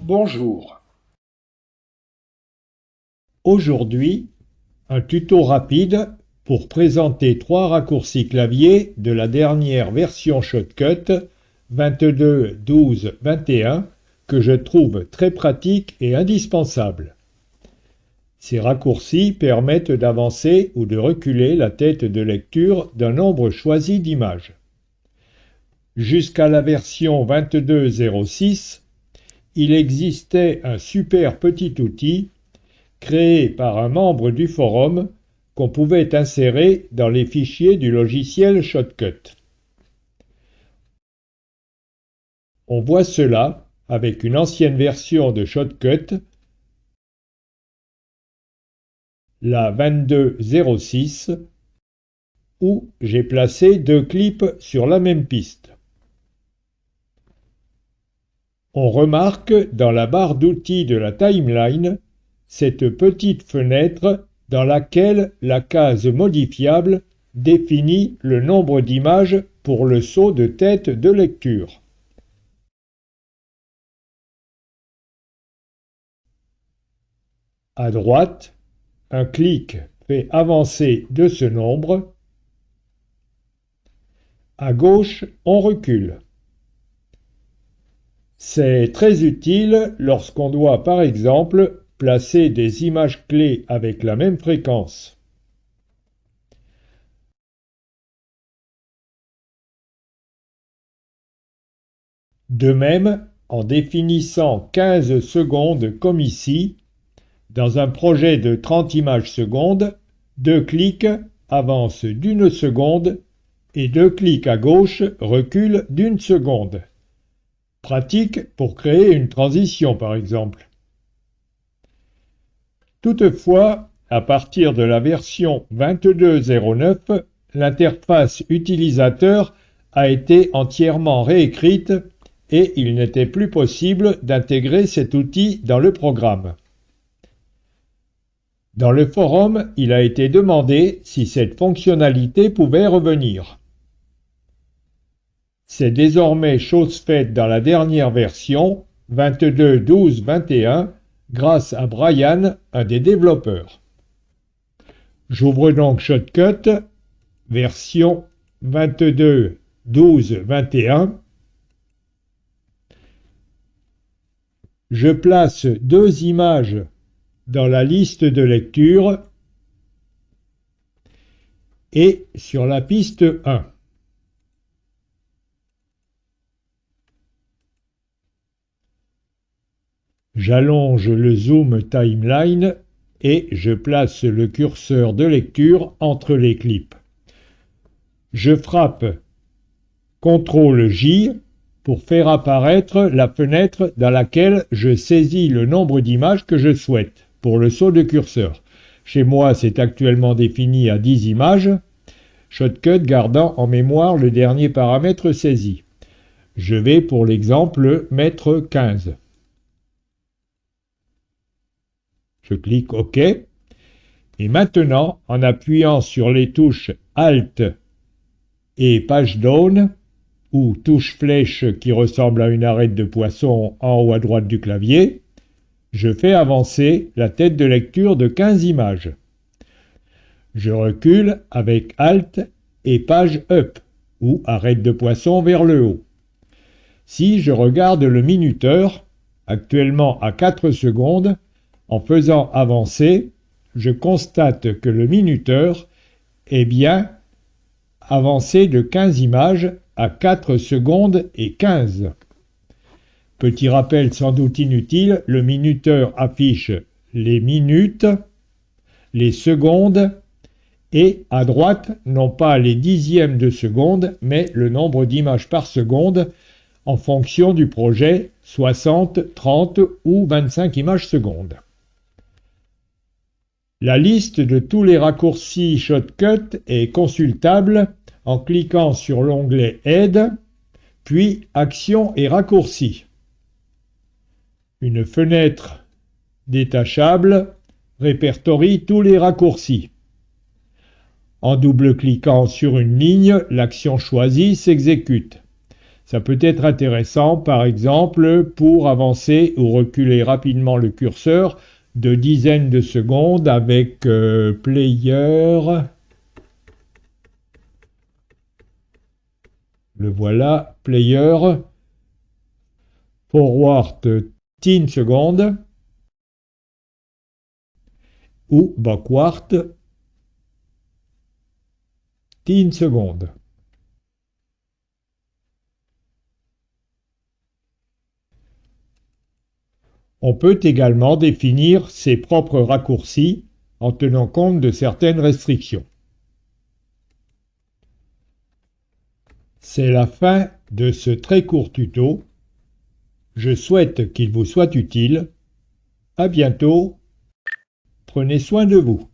Bonjour. Aujourd'hui, un tuto rapide pour présenter 3 raccourcis clavier de la dernière version Shotcut 22.12.21 que je trouve très pratiques et indispensables. Ces raccourcis permettent d'avancer ou de reculer la tête de lecture d'un nombre choisi d'images. Jusqu'à la version 22.06, il existait un super petit outil créé par un membre du forum qu'on pouvait insérer dans les fichiers du logiciel Shotcut. On voit cela avec une ancienne version de Shotcut, la 22.06, où j'ai placé 2 clips sur la même piste. On remarque dans la barre d'outils de la timeline cette petite fenêtre dans laquelle la case modifiable définit le nombre d'images pour le saut de tête de lecture. À droite, un clic fait avancer de ce nombre. À gauche, on recule. C'est très utile lorsqu'on doit par exemple placer des images clés avec la même fréquence. De même, en définissant 15 secondes comme ici, dans un projet de 30 images secondes, 2 clics avancent d'1 seconde et 2 clics à gauche reculent d'1 seconde. Pratique pour créer une transition par exemple. Toutefois, à partir de la version 22.09, l'interface utilisateur a été entièrement réécrite et il n'était plus possible d'intégrer cet outil dans le programme. Dans le forum, il a été demandé si cette fonctionnalité pouvait revenir. C'est désormais chose faite dans la dernière version 22.12.21 grâce à Brian, un des développeurs. J'ouvre donc Shotcut, version 22.12.21. Je place 2 images dans la liste de lecture et sur la piste 1. J'allonge le zoom timeline et je place le curseur de lecture entre les clips. Je frappe CTRL-J pour faire apparaître la fenêtre dans laquelle je saisis le nombre d'images que je souhaite pour le saut de curseur. Chez moi, c'est actuellement défini à 10 images, Shotcut gardant en mémoire le dernier paramètre saisi. Je vais pour l'exemple mettre 15. Je clique OK. Et maintenant, en appuyant sur les touches Alt et Page Down, ou touche flèche qui ressemble à une arête de poisson en haut à droite du clavier, je fais avancer la tête de lecture de 15 images. Je recule avec Alt et Page Up, ou arête de poisson vers le haut. Si je regarde le minuteur, actuellement à 4 secondes, en faisant avancer, je constate que le minuteur est bien avancé de 15 images à 4 secondes et 15. Petit rappel sans doute inutile, le minuteur affiche les minutes, les secondes et à droite, non pas les dixièmes de seconde, mais le nombre d'images par seconde en fonction du projet, 60, 30 ou 25 images secondes. La liste de tous les raccourcis Shotcut est consultable en cliquant sur l'onglet Aide, puis Actions et raccourcis. Une fenêtre détachable répertorie tous les raccourcis. En double-cliquant sur une ligne, l'action choisie s'exécute. Ça peut être intéressant, par exemple, pour avancer ou reculer rapidement le curseur de dizaines de secondes avec Player. Le voilà, Player. Forward 10 secondes ou Backward 10 secondes. On peut également définir ses propres raccourcis en tenant compte de certaines restrictions. C'est la fin de ce très court tuto. Je souhaite qu'il vous soit utile. À bientôt. Prenez soin de vous.